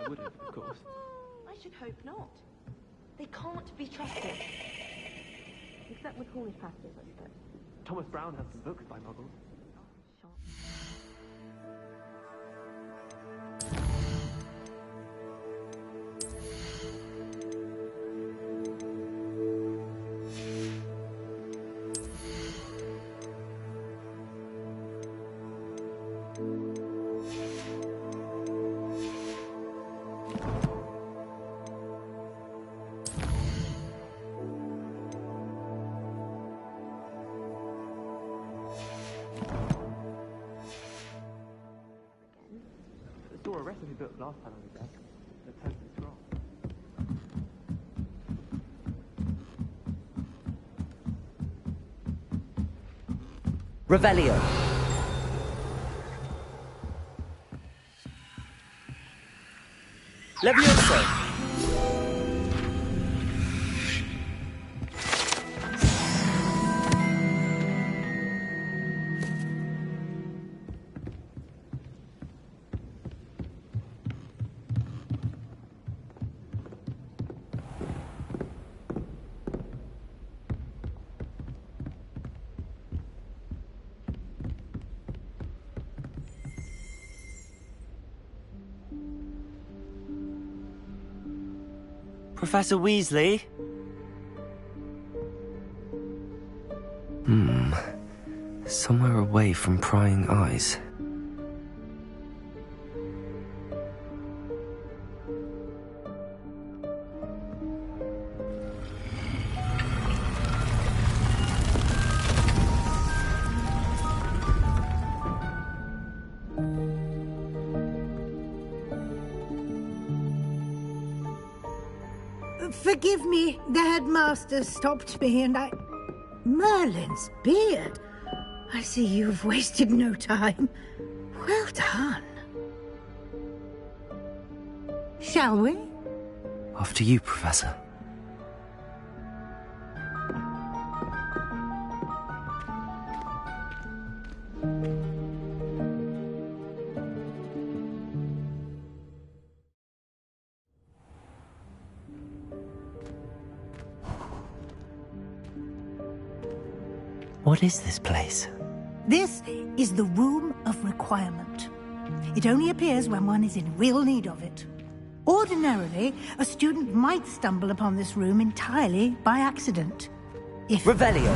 wouldn't, of course. I should hope not. They can't be trusted. Except with Cornish passages, I suppose. Thomas Brown has some books by Muggles. I saw a recipe book last time I was there. They're totally wrong. Revelio. Levioso. Professor Weasley? Somewhere away from prying eyes. Forgive me, the headmaster stopped me and I... Merlin's beard! I see you've wasted no time. Well done. Shall we? After you, Professor. What is this place? This is the Room of Requirement. It only appears when one is in real need of it. Ordinarily, a student might stumble upon this room entirely by accident. Revelio.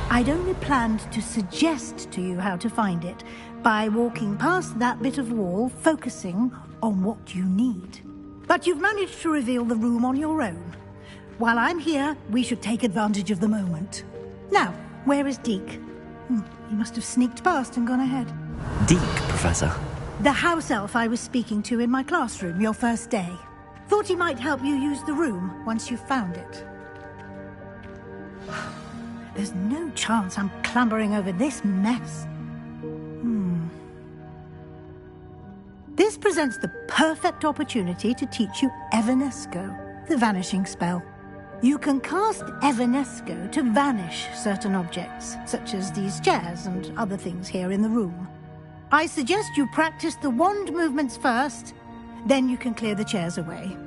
I'd only planned to suggest to you how to find it by walking past that bit of wall, focusing on what you need. But you've managed to reveal the room on your own. While I'm here, we should take advantage of the moment. Now, where is Deke? He must have sneaked past and gone ahead. Deke, Professor? The house elf I was speaking to in my classroom your first day. Thought he might help you use the room once you found it. There's no chance I'm clambering over this mess. This presents the perfect opportunity to teach you Evanesco, the vanishing spell. You can cast Evanesco to vanish certain objects, such as these chairs and other things here in the room. I suggest you practice the wand movements first, then you can clear the chairs away.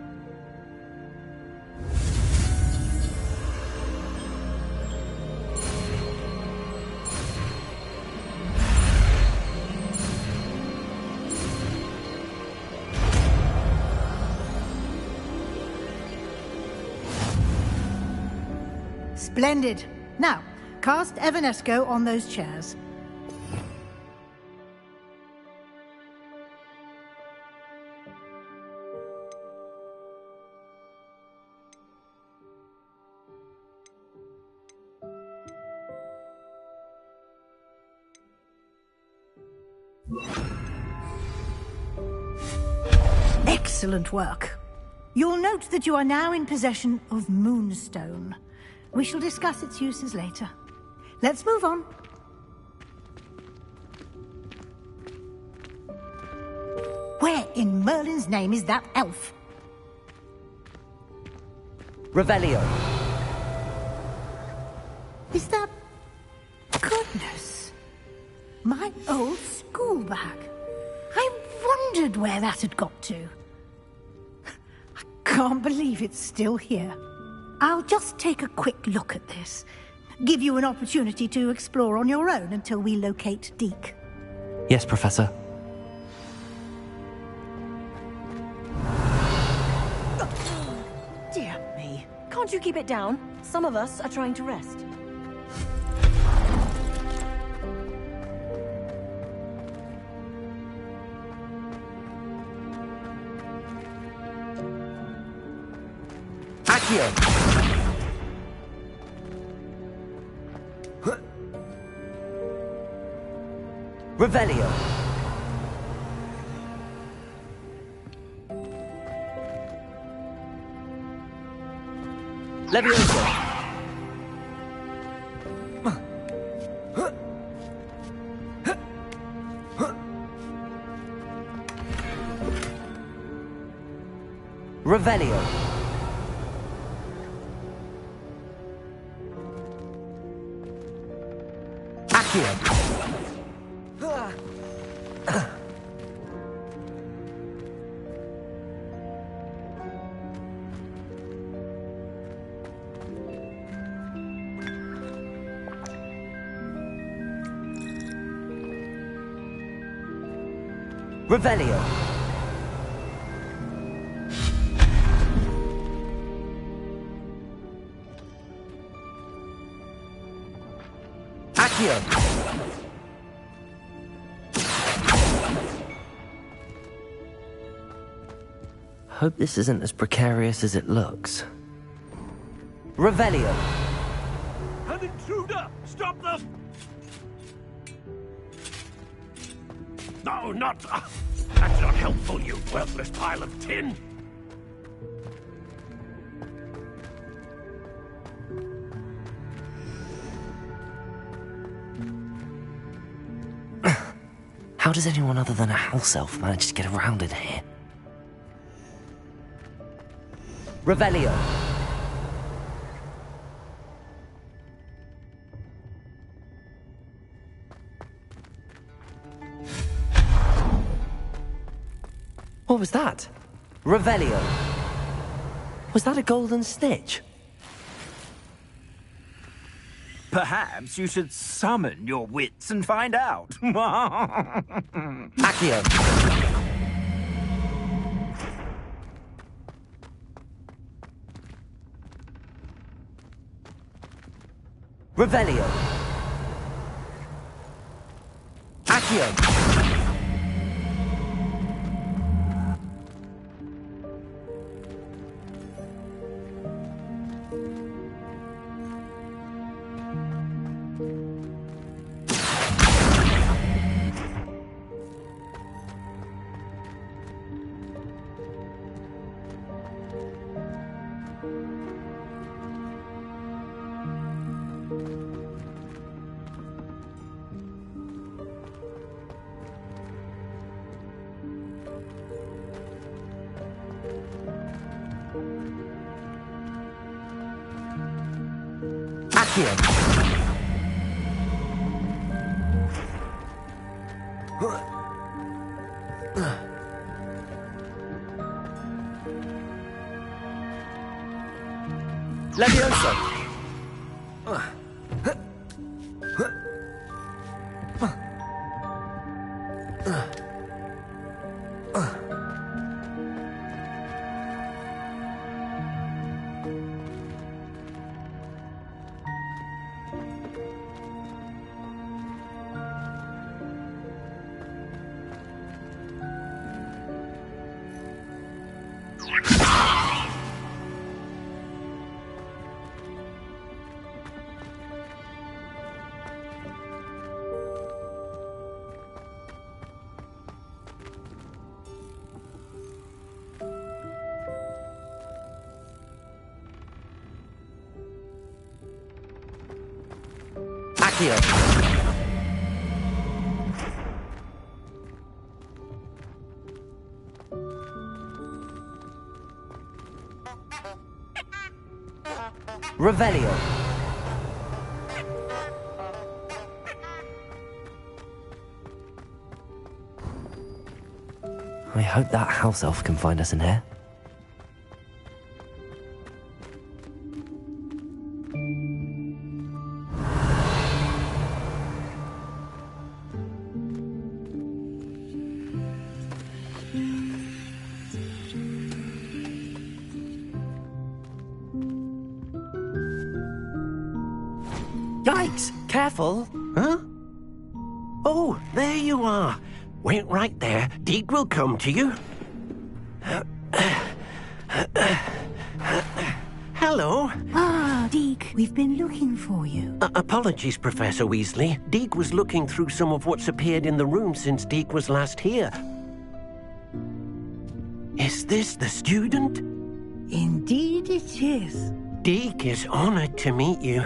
Splendid. Now, cast Evanesco on those chairs. Excellent work. You'll note that you are now in possession of Moonstone. We shall discuss its uses later. Let's move on. Where in Merlin's name is that elf? Revelio. Is that... Goodness. My old school bag. I wondered where that had got to. Can't believe it's still here. I'll just take a quick look at this. Give you an opportunity to explore on your own until we locate Deke. Yes, Professor. Dear me. Can't you keep it down? Some of us are trying to rest. Accio! Revelio! Levioso! Revelio! Accio! Revelio! Accio! Hope this isn't as precarious as it looks. Revelio! An intruder! Stop them! No, not... that's not helpful, you worthless pile of tin! How does anyone other than a house elf manage to get around in here? Revelio! What was that? Revelio! Was that a golden snitch? Perhaps you should summon your wits and find out. Accio! Revelio! Accio! Accio! Levioso! Accio! Revelio! I hope that house elf can find us in here. Yikes! Careful! Huh? Oh, there you are. Wait right there. Deke will come to you. Hello. Ah, Deke, we've been looking for you. Apologies, Professor Weasley. Deke was looking through some of what's appeared in the room since Deke was last here. Is this the student? Indeed it is. Deke is honored to meet you.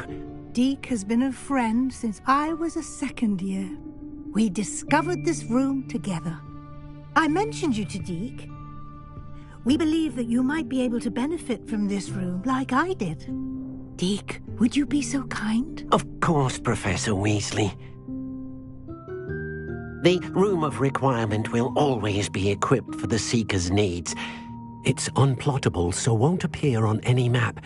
Deke has been a friend since I was a second year. We discovered this room together. I mentioned you to Deke. We believe that you might be able to benefit from this room like I did. Deke, would you be so kind? Of course, Professor Weasley. The Room of Requirement will always be equipped for the Seeker's needs. It's unplottable, so won't appear on any map.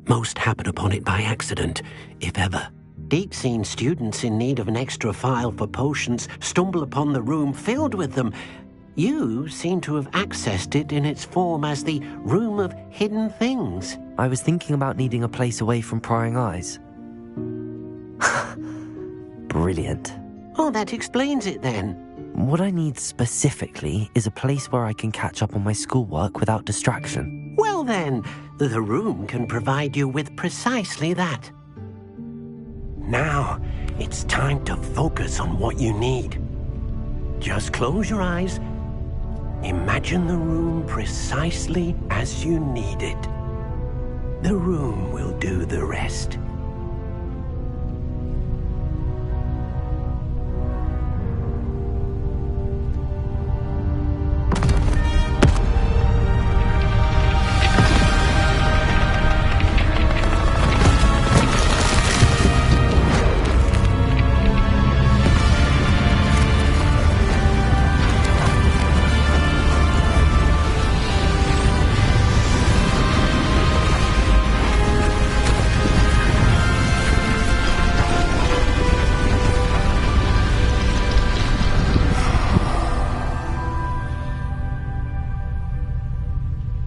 Most happen upon it by accident, if ever. Deke's seen students in need of an extra file for potions stumble upon the room filled with them. You seem to have accessed it in its form as the Room of Hidden Things. I was thinking about needing a place away from prying eyes. Brilliant. Oh, that explains it then. What I need specifically is a place where I can catch up on my schoolwork without distraction. Well then, the room can provide you with precisely that. Now, it's time to focus on what you need. Just close your eyes. Imagine the room precisely as you need it. The room will do the rest.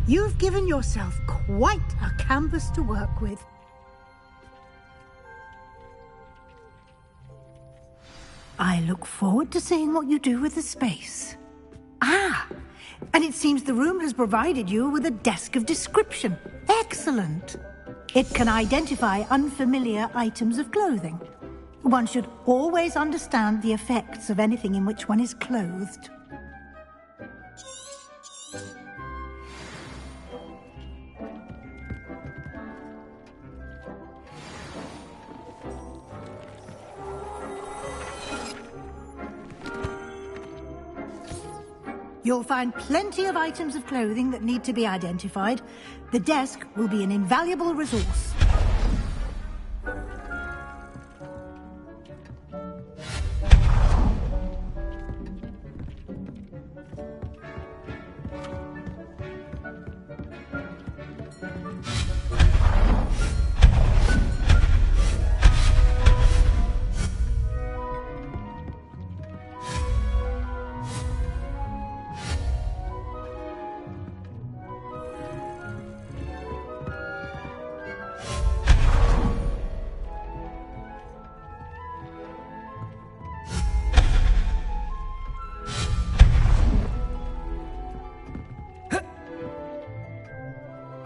You've given yourself quite a canvas to work with. I look forward to seeing what you do with the space. Ah, and it seems the room has provided you with a desk of description. Excellent. It can identify unfamiliar items of clothing. One should always understand the effects of anything in which one is clothed. You'll find plenty of items of clothing that need to be identified. The desk will be an invaluable resource.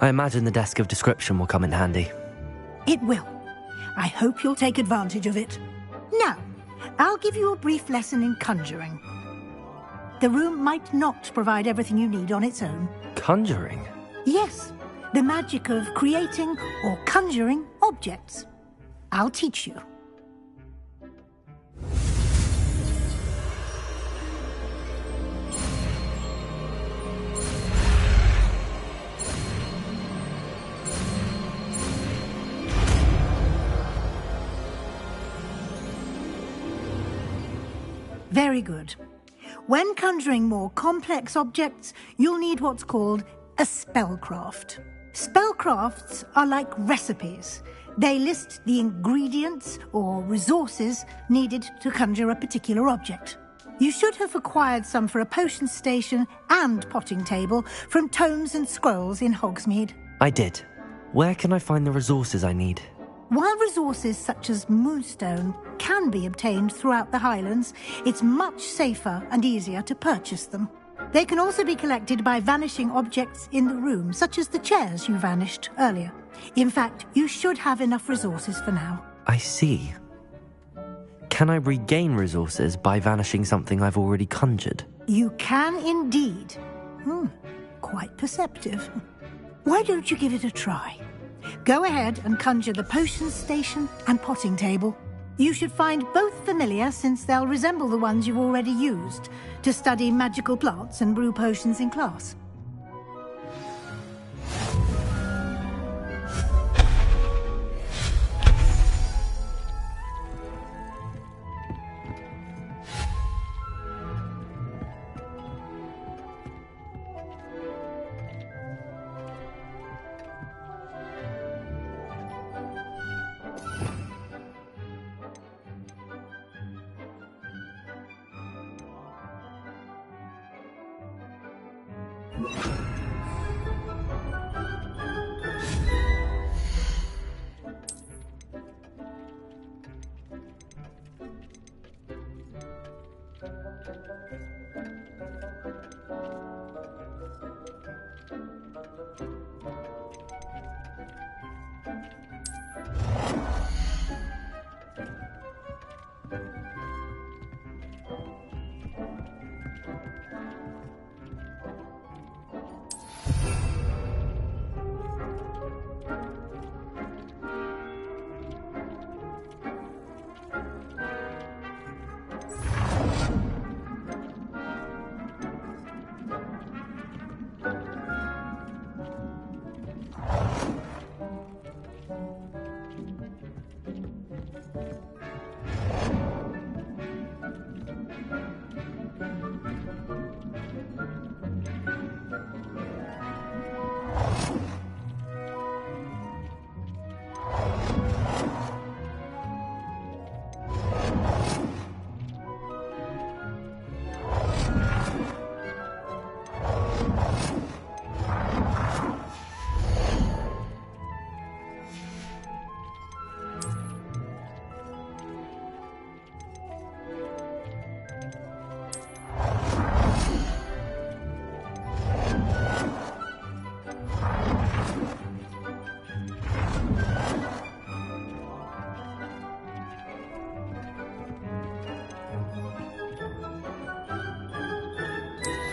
I imagine the desk of description will come in handy. It will. I hope you'll take advantage of it. Now, I'll give you a brief lesson in conjuring. The room might not provide everything you need on its own. Conjuring? Yes, the magic of creating or conjuring objects. I'll teach you. Very good. When conjuring more complex objects, you'll need what's called a spellcraft. Spellcrafts are like recipes. They list the ingredients or resources needed to conjure a particular object. You should have acquired some for a potion station and potting table from tomes and scrolls in Hogsmeade. I did. Where can I find the resources I need? While resources such as moonstone can be obtained throughout the Highlands, it's much safer and easier to purchase them. They can also be collected by vanishing objects in the room, such as the chairs you vanished earlier. In fact, you should have enough resources for now. I see. Can I regain resources by vanishing something I've already conjured? You can indeed. Quite perceptive. Why don't you give it a try? Go ahead and conjure the potions station and potting table. You should find both familiar, since they'll resemble the ones you've already used to study magical plants and brew potions in class.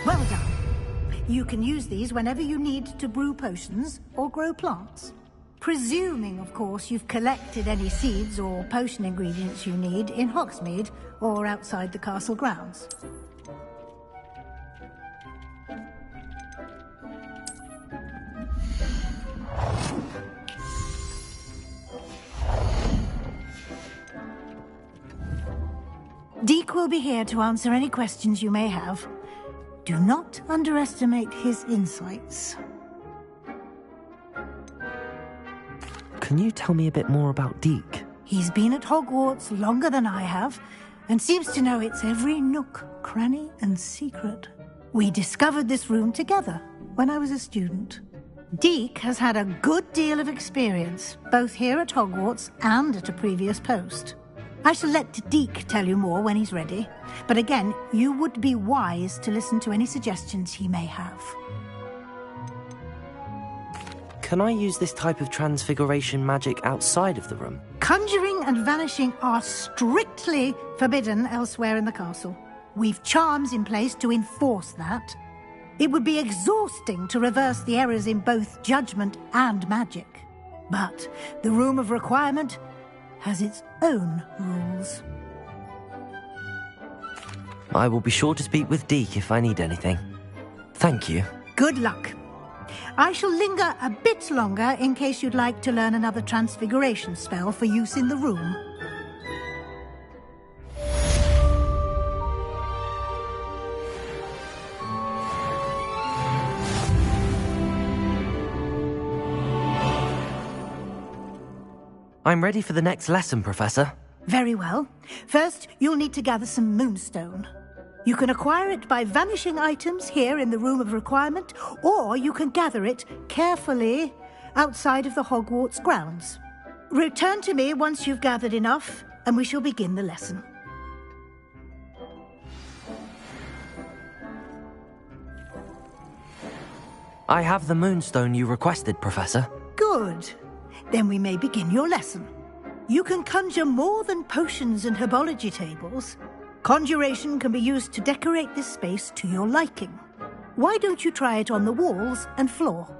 Well done. You can use these whenever you need to brew potions or grow plants. Presuming, of course, you've collected any seeds or potion ingredients you need in Hogsmeade or outside the castle grounds. Deek will be here to answer any questions you may have. Do not underestimate his insights. Can you tell me a bit more about Deek? He's been at Hogwarts longer than I have, and seems to know its every nook, cranny, and secret. We discovered this room together when I was a student. Deek has had a good deal of experience, both here at Hogwarts and at a previous post. I shall let Deek tell you more when he's ready, but again, you would be wise to listen to any suggestions he may have. Can I use this type of transfiguration magic outside of the room? Conjuring and vanishing are strictly forbidden elsewhere in the castle. We've charms in place to enforce that. It would be exhausting to reverse the errors in both judgment and magic. But the Room of Requirement has its own rules. I will be sure to speak with Deek if I need anything. Thank you. Good luck. I shall linger a bit longer in case you'd like to learn another transfiguration spell for use in the room. I'm ready for the next lesson, Professor. Very well. First, you'll need to gather some moonstone. You can acquire it by vanishing items here in the Room of Requirement, or you can gather it carefully outside of the Hogwarts grounds. Return to me once you've gathered enough, and we shall begin the lesson. I have the moonstone you requested, Professor. Good. Then we may begin your lesson. You can conjure more than potions and herbology tables. Conjuration can be used to decorate this space to your liking. Why don't you try it on the walls and floor?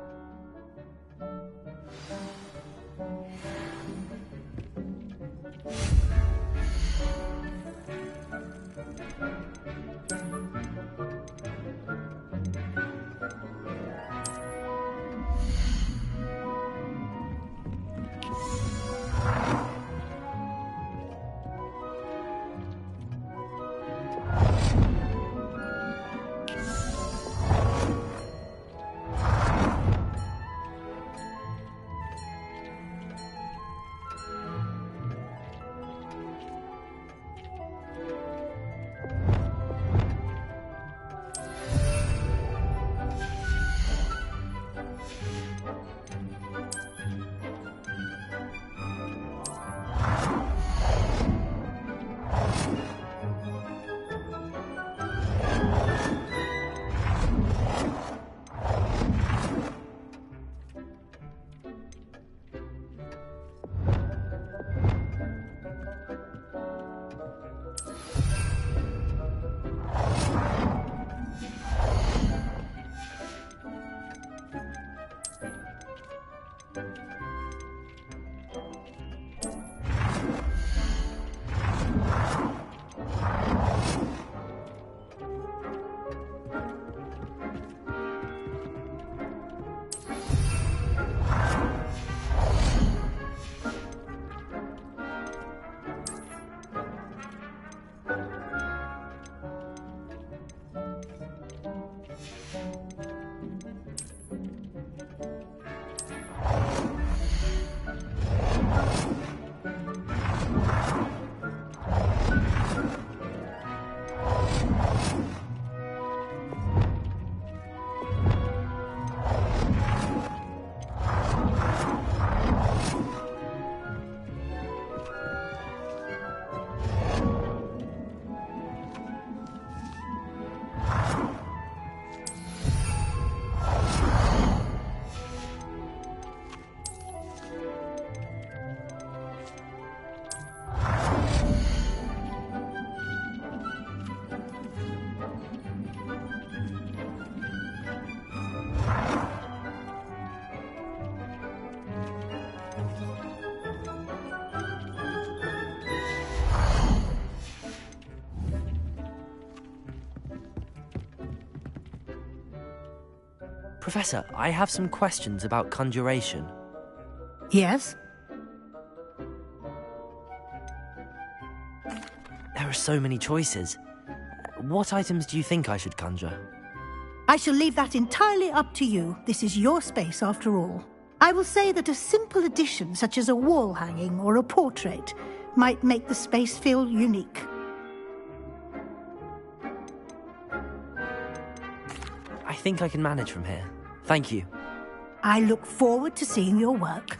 Professor, I have some questions about conjuration. Yes? There are so many choices. What items do you think I should conjure? I shall leave that entirely up to you. This is your space after all. I will say that a simple addition such as a wall hanging or a portrait might make the space feel unique. I think I can manage from here. Thank you. I look forward to seeing your work.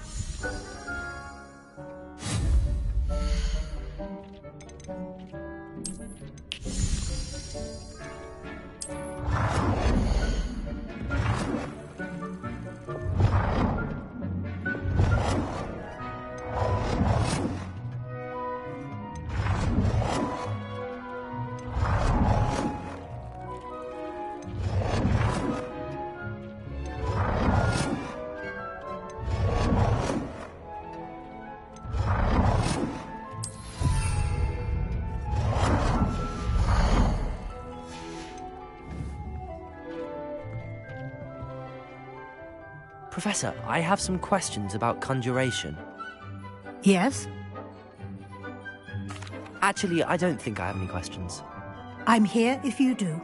Professor, I have some questions about conjuration. Yes? Actually, I don't think I have any questions. I'm here if you do.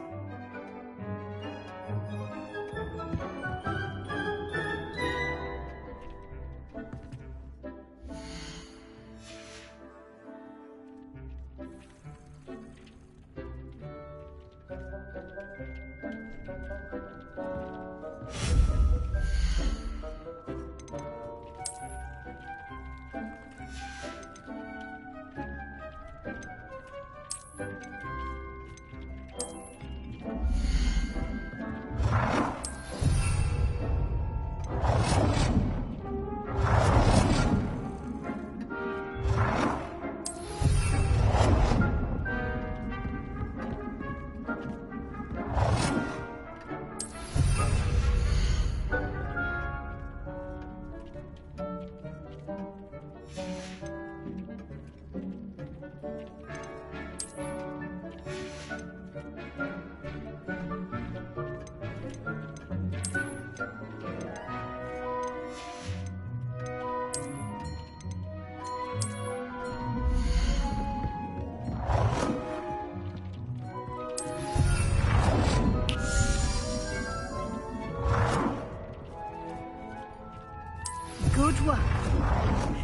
Good work.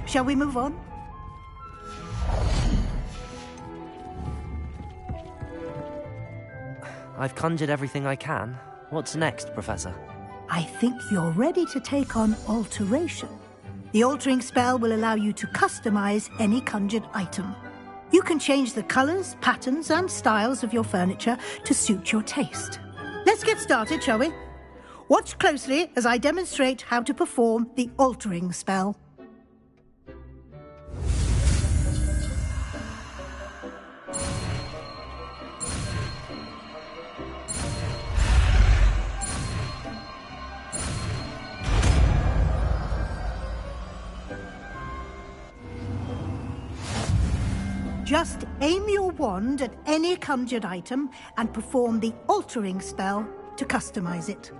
Shall we move on? I've conjured everything I can. What's next, Professor? I think you're ready to take on alteration. The altering spell will allow you to customize any conjured item. You can change the colors, patterns, and styles of your furniture to suit your taste. Let's get started, shall we? Watch closely as I demonstrate how to perform the altering spell. Just aim your wand at any conjured item and perform the altering spell to customize it.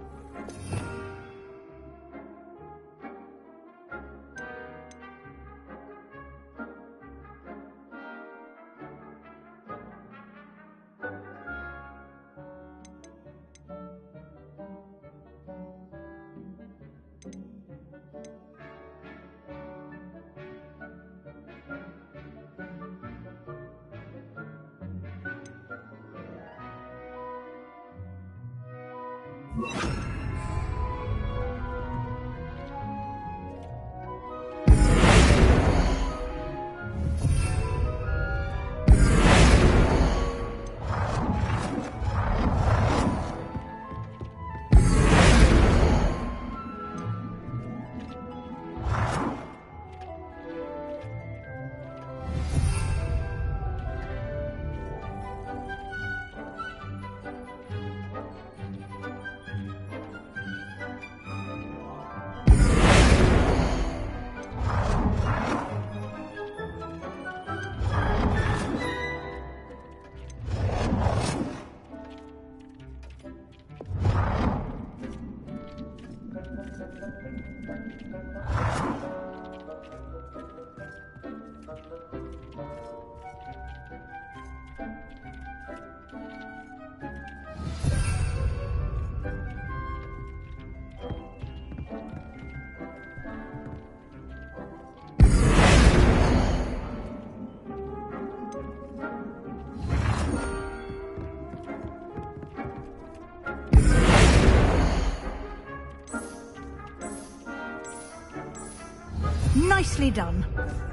Nicely done.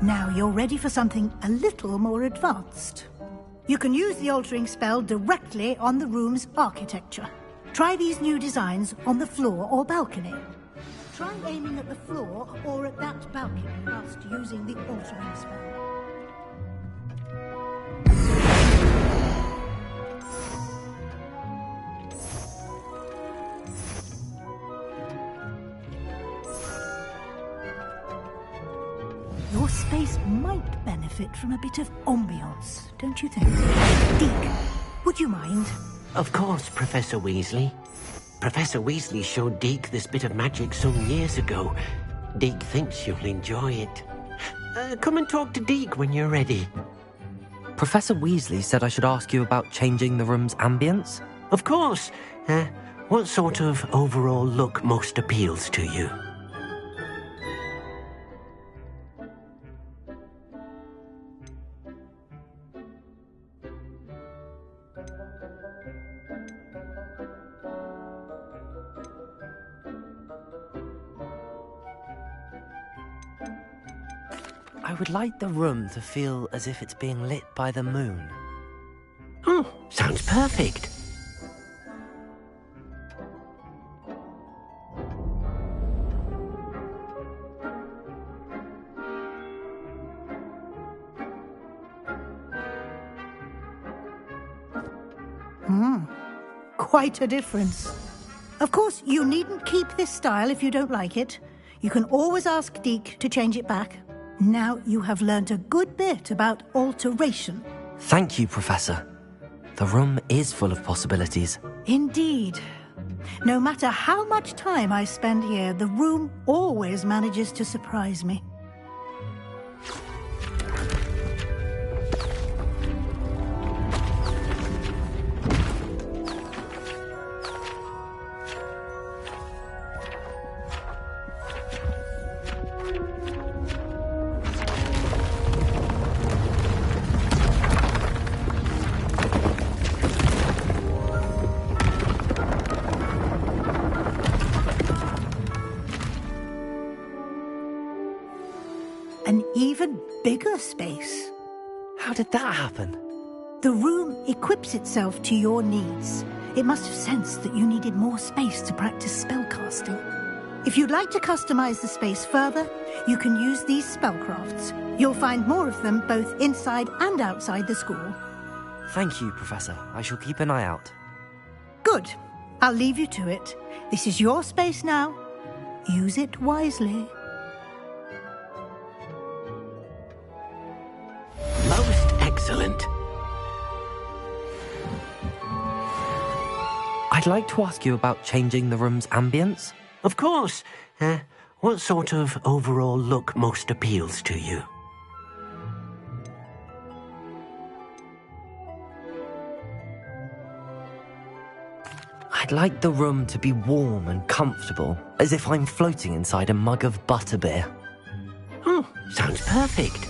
Now you're ready for something a little more advanced. You can use the altering spell directly on the room's architecture. Try these new designs on the floor or balcony. Try aiming at the floor or at that balcony whilst using the altering spell. Your space might benefit from a bit of ambiance, don't you think? Deke, would you mind? Of course, Professor Weasley. Professor Weasley showed Deke this bit of magic some years ago. Deke thinks you'll enjoy it. Come and talk to Deke when you're ready. Professor Weasley said I should ask you about changing the room's ambience? Of course. What sort of overall look most appeals to you? I would like the room to feel as if it's being lit by the moon. Oh, sounds perfect. Quite a difference. Of course, you needn't keep this style if you don't like it. You can always ask Deke to change it back. Now you have learnt a good bit about alteration. Thank you, Professor. The room is full of possibilities. Indeed. No matter how much time I spend here, the room always manages to surprise me. even bigger space. How did that happen? The room equips itself to your needs. It must have sensed that you needed more space to practice spellcasting. If you'd like to customize the space further, you can use these spellcrafts. You'll find more of them both inside and outside the school. Thank you, Professor. I shall keep an eye out. Good. I'll leave you to it. This is your space now. Use it wisely. Most excellent. I'd like to ask you about changing the room's ambience. Of course. What sort of overall look most appeals to you? I'd like the room to be warm and comfortable, as if I'm floating inside a mug of butterbeer. Oh, sounds perfect.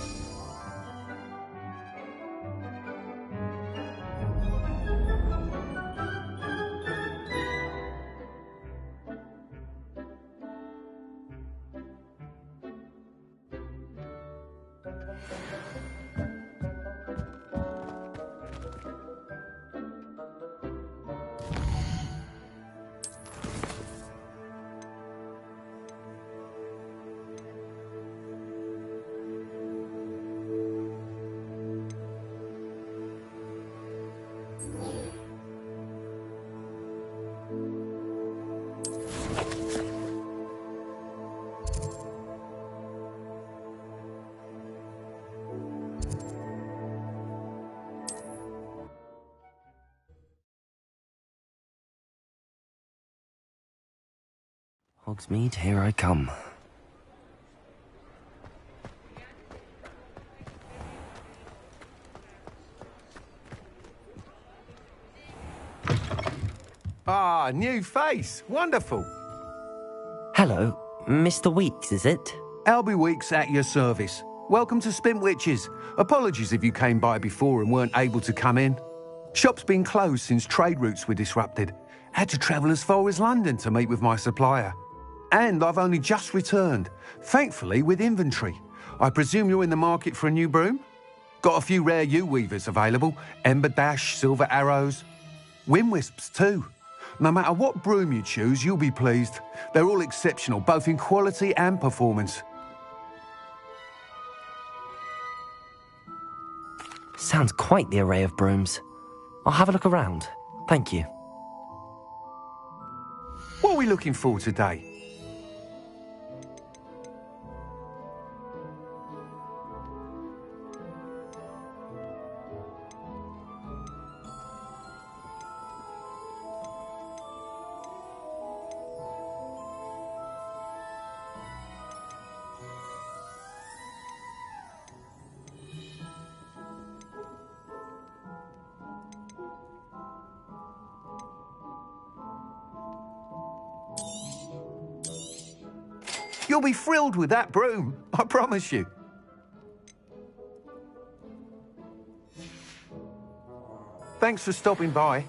Hogsmeade, here I come. Ah, new face. Wonderful. Hello, Mr. Weeks, is it? Albie Weeks at your service. Welcome to Spintwitches. Apologies if you came by before and weren't able to come in. Shop's been closed since trade routes were disrupted. Had to travel as far as London to meet with my supplier. And I've only just returned, thankfully with inventory. I presume you're in the market for a new broom? Got a few rare yew-weavers available, Ember Dash, Silver Arrows, Wind-Wisps too. No matter what broom you choose, you'll be pleased. They're all exceptional, both in quality and performance. Sounds quite the array of brooms. I'll have a look around. Thank you. What are we looking for today? You'll be thrilled with that broom, I promise you. Thanks for stopping by.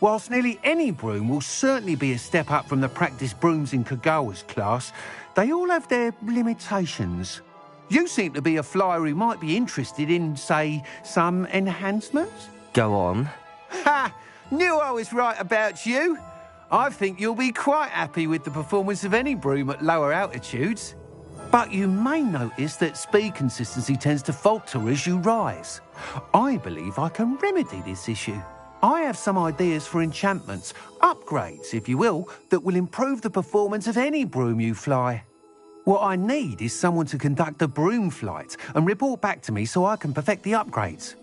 Whilst nearly any broom will certainly be a step up from the practice brooms in Kagawa's class, they all have their limitations. You seem to be a flyer who might be interested in, say, some enhancements? Go on. Ha! Knew I was right about you. I think you'll be quite happy with the performance of any broom at lower altitudes. But you may notice that speed consistency tends to falter as you rise. I believe I can remedy this issue. I have some ideas for enchantments, upgrades, if you will, that will improve the performance of any broom you fly. What I need is someone to conduct a broom flight and report back to me so I can perfect the upgrades.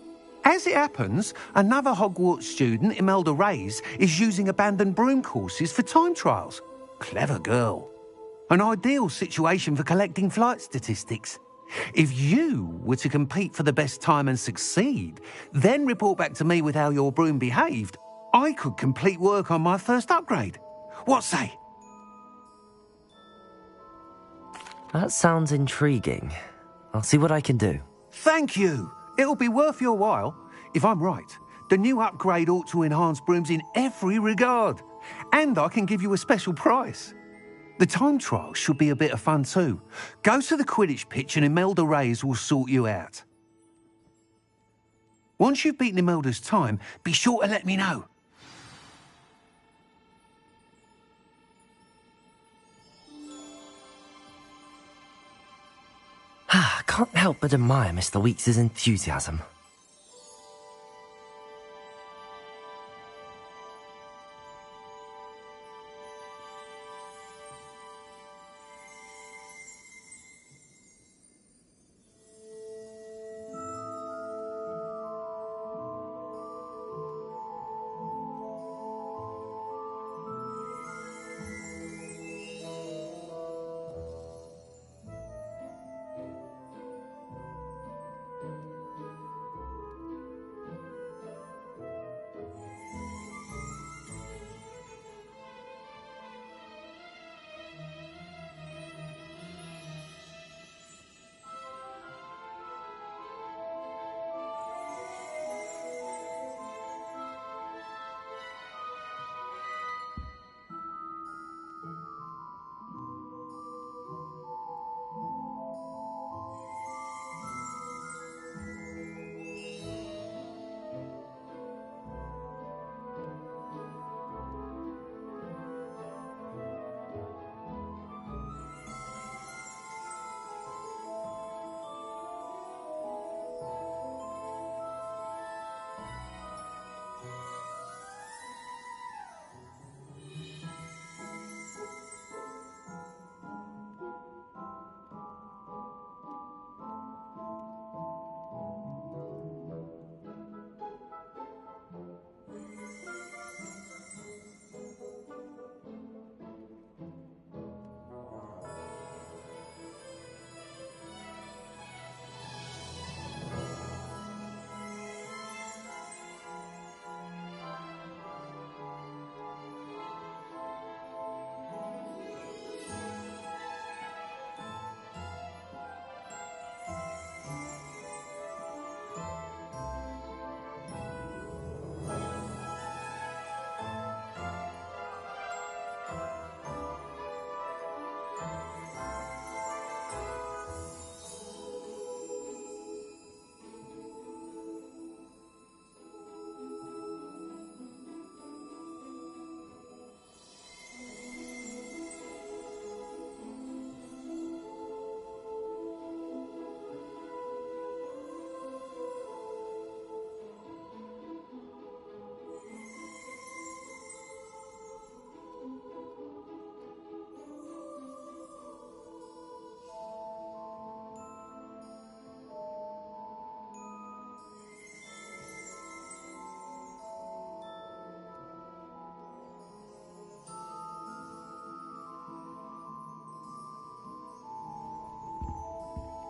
As it happens, another Hogwarts student, Imelda Reyes, is using abandoned broom courses for time trials. Clever girl. An ideal situation for collecting flight statistics. If you were to compete for the best time and succeed, then report back to me with how your broom behaved, I could complete work on my first upgrade. What say? That sounds intriguing. I'll see what I can do. Thank you. It'll be worth your while. If I'm right, the new upgrade ought to enhance brooms in every regard. And I can give you a special price. The time trial should be a bit of fun too. Go to the Quidditch pitch and Imelda Reyes will sort you out. Once you've beaten Imelda's time, be sure to let me know. I can't help but admire Mr. Weekes' enthusiasm.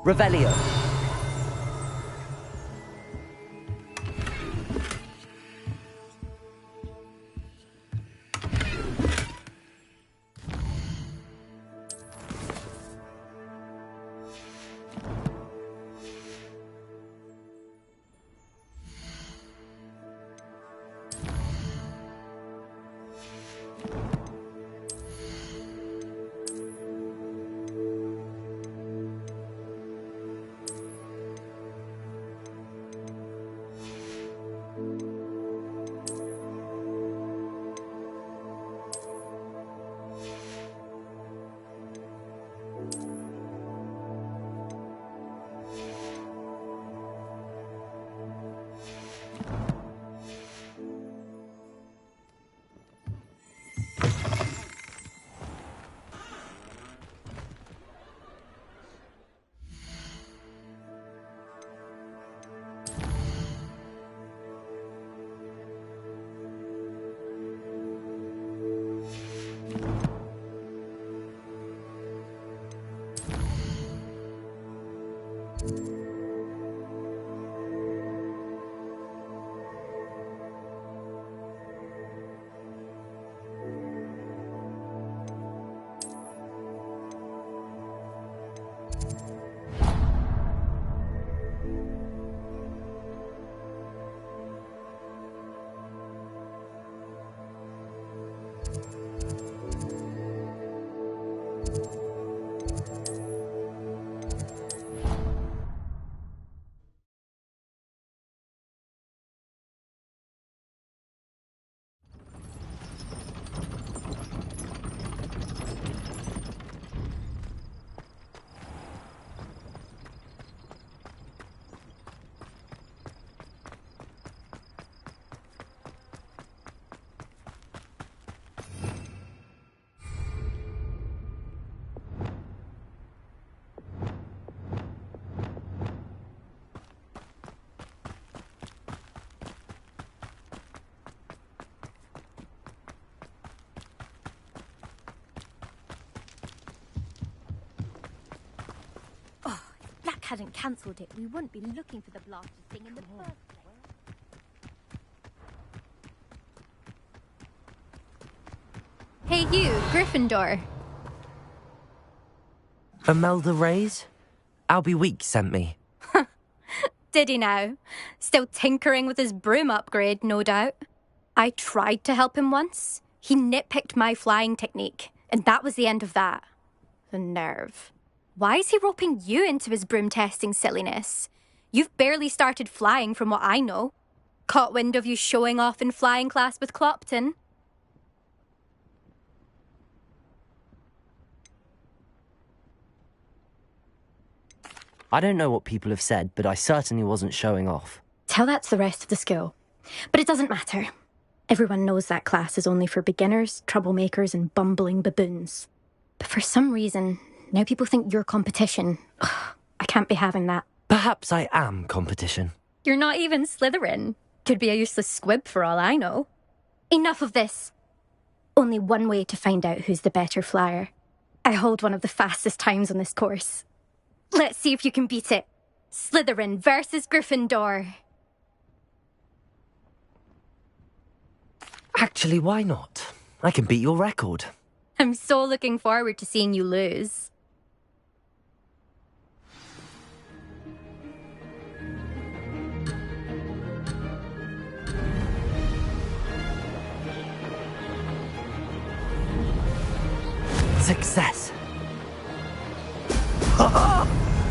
Revelio. Jack hadn't cancelled it, we wouldn't be looking for the blasted thing in the first place. Hey you, Gryffindor. Imelda Reyes? Albie Weeks sent me. Did he now? Still tinkering with his broom upgrade, no doubt. I tried to help him once. He nitpicked my flying technique, and that was the end of that. The nerve. Why is he roping you into his broom testing silliness? You've barely started flying from what I know. Caught wind of you showing off in flying class with Clopton. I don't know what people have said, but I certainly wasn't showing off. Tell that to the rest of the school. But it doesn't matter. Everyone knows that class is only for beginners, troublemakers, and bumbling baboons. But for some reason, now people think you're competition. Ugh, I can't be having that. Perhaps I am competition. You're not even Slytherin. Could be a useless squib for all I know. Enough of this. Only one way to find out who's the better flyer. I hold one of the fastest times on this course. Let's see if you can beat it. Slytherin versus Gryffindor. Actually, why not? I can beat your record. I'm so looking forward to seeing you lose. Success. Ha ha!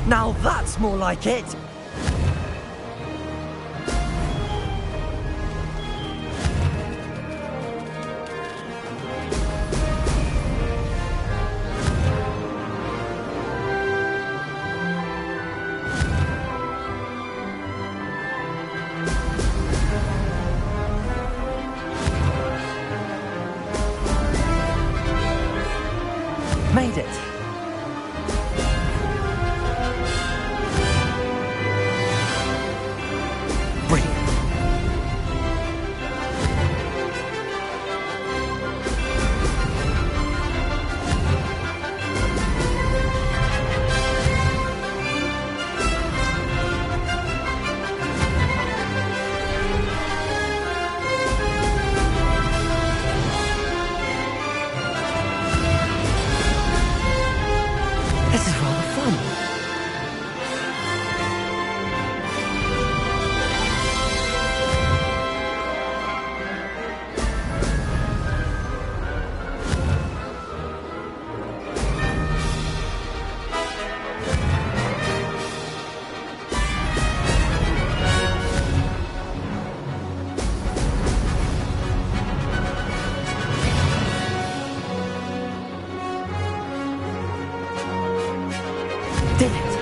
Now that's more like it! Made it! Brilliant. This is rather fun. Did it!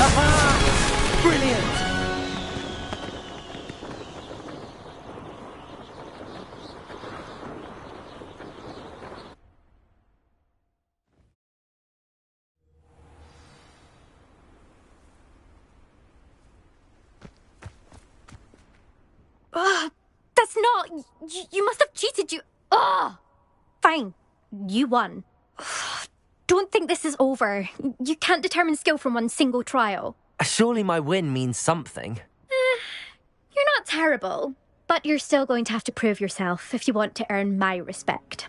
Aha! Brilliant! Ugh, that's not... You must have cheated, you... Ugh! Fine. You won. Ugh, don't think this is over. You can't determine skill from one single trial. Surely my win means something. You're not terrible, but you're still going to have to prove yourself if you want to earn my respect.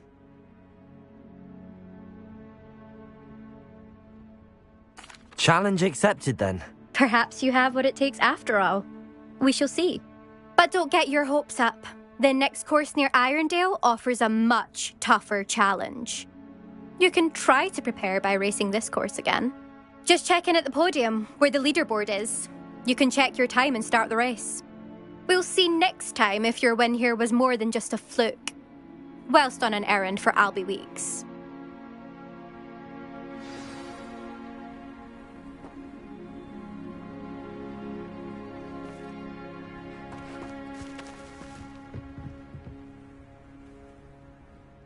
Challenge accepted then. Perhaps you have what it takes after all. We shall see. But don't get your hopes up. The next course near Irondale offers a much tougher challenge. You can try to prepare by racing this course again. Just check in at the podium, where the leaderboard is. You can check your time and start the race. We'll see next time if your win here was more than just a fluke. Whilst on an errand for Albie Weeks.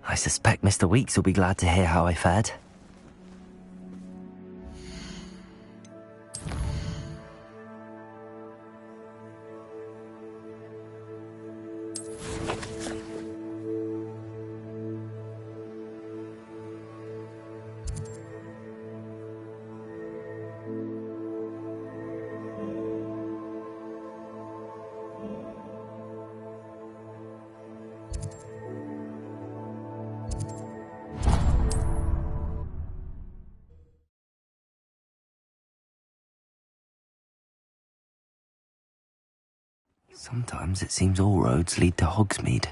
I suspect Mr. Weeks will be glad to hear how I fared. Sometimes it seems all roads lead to Hogsmeade.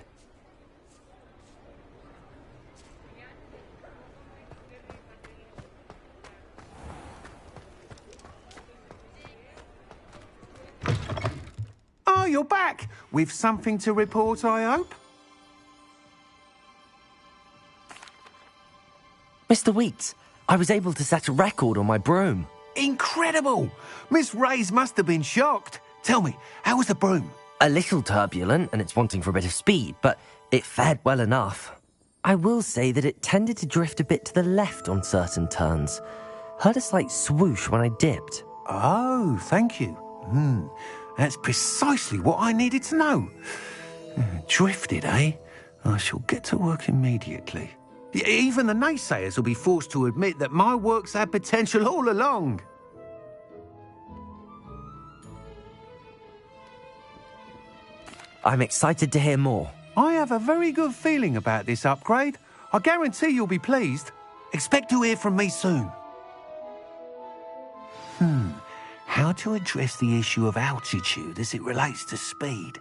Oh, you're back! With something to report, I hope? Mr. Weeks, I was able to set a record on my broom. Incredible! Miss Reyes must have been shocked. Tell me, how was the broom? A little turbulent and it's wanting for a bit of speed, but it fared well enough. I will say that it tended to drift a bit to the left on certain turns. Heard a slight swoosh when I dipped. Oh, thank you. That's precisely what I needed to know. Drifted, eh? I shall get to work immediately. Even the naysayers will be forced to admit that my work's had potential all along. I'm excited to hear more. I have a very good feeling about this upgrade. I guarantee you'll be pleased. Expect to hear from me soon. How to address the issue of altitude as it relates to speed?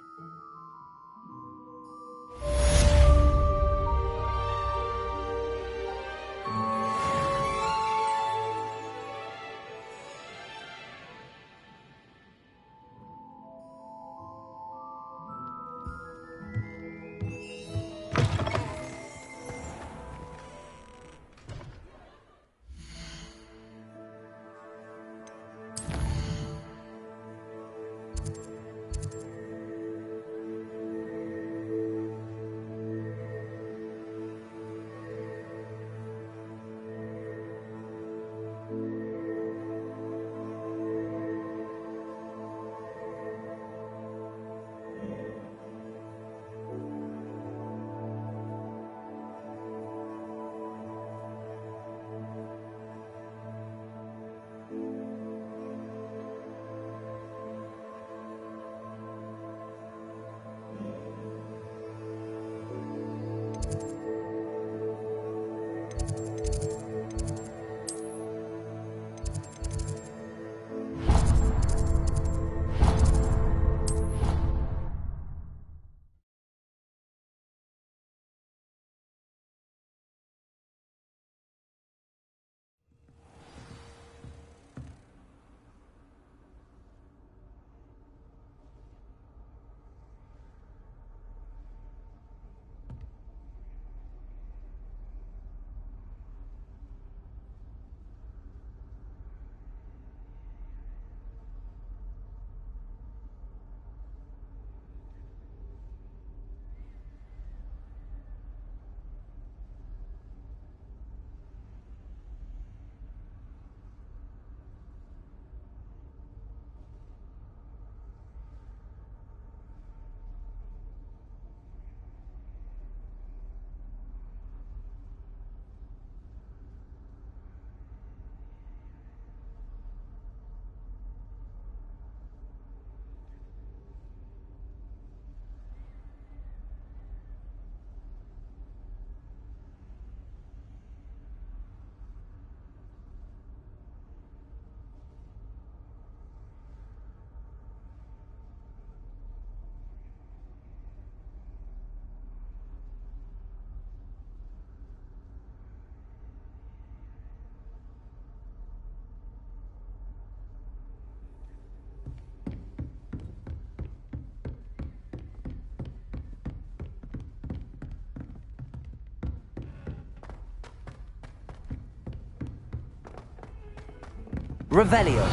Revelio.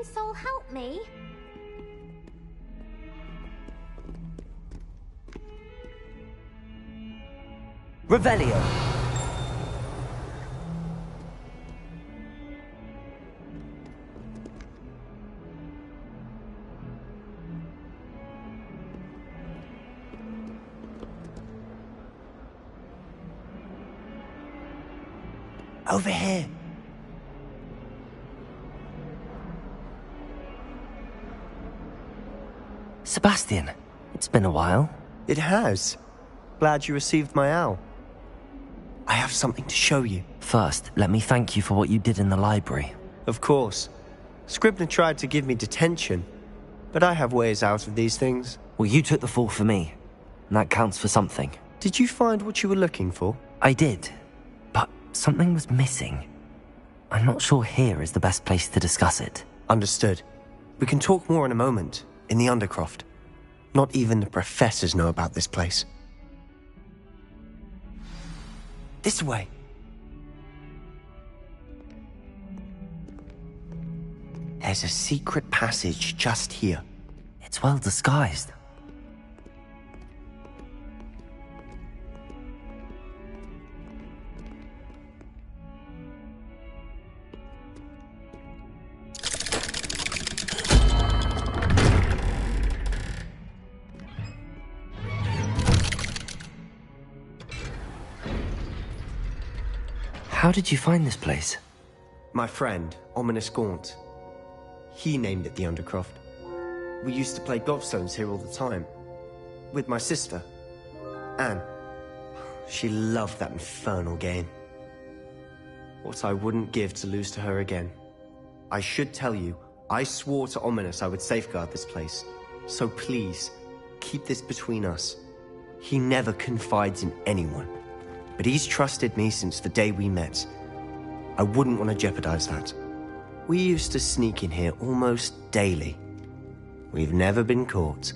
kind soul help me? Revelio. Over here. Sebastian, it's been a while. It has. Glad you received my owl. I have something to show you. First, let me thank you for what you did in the library. Of course. Scribner tried to give me detention, but I have ways out of these things. Well, you took the fall for me, and that counts for something. Did you find what you were looking for? I did, but something was missing. I'm not sure here is the best place to discuss it. Understood. We can talk more in a moment, in the Undercroft. Not even the professors know about this place. This way. There's a secret passage just here. It's well disguised. How did you find this place? My friend, Ominous Gaunt. He named it the Undercroft. We used to play gobstones here all the time. With my sister, Anne. She loved that infernal game. What I wouldn't give to lose to her again. I should tell you, I swore to Ominous I would safeguard this place. So please, keep this between us. He never confides in anyone. But he's trusted me since the day we met. I wouldn't want to jeopardize that. We used to sneak in here almost daily. We've never been caught.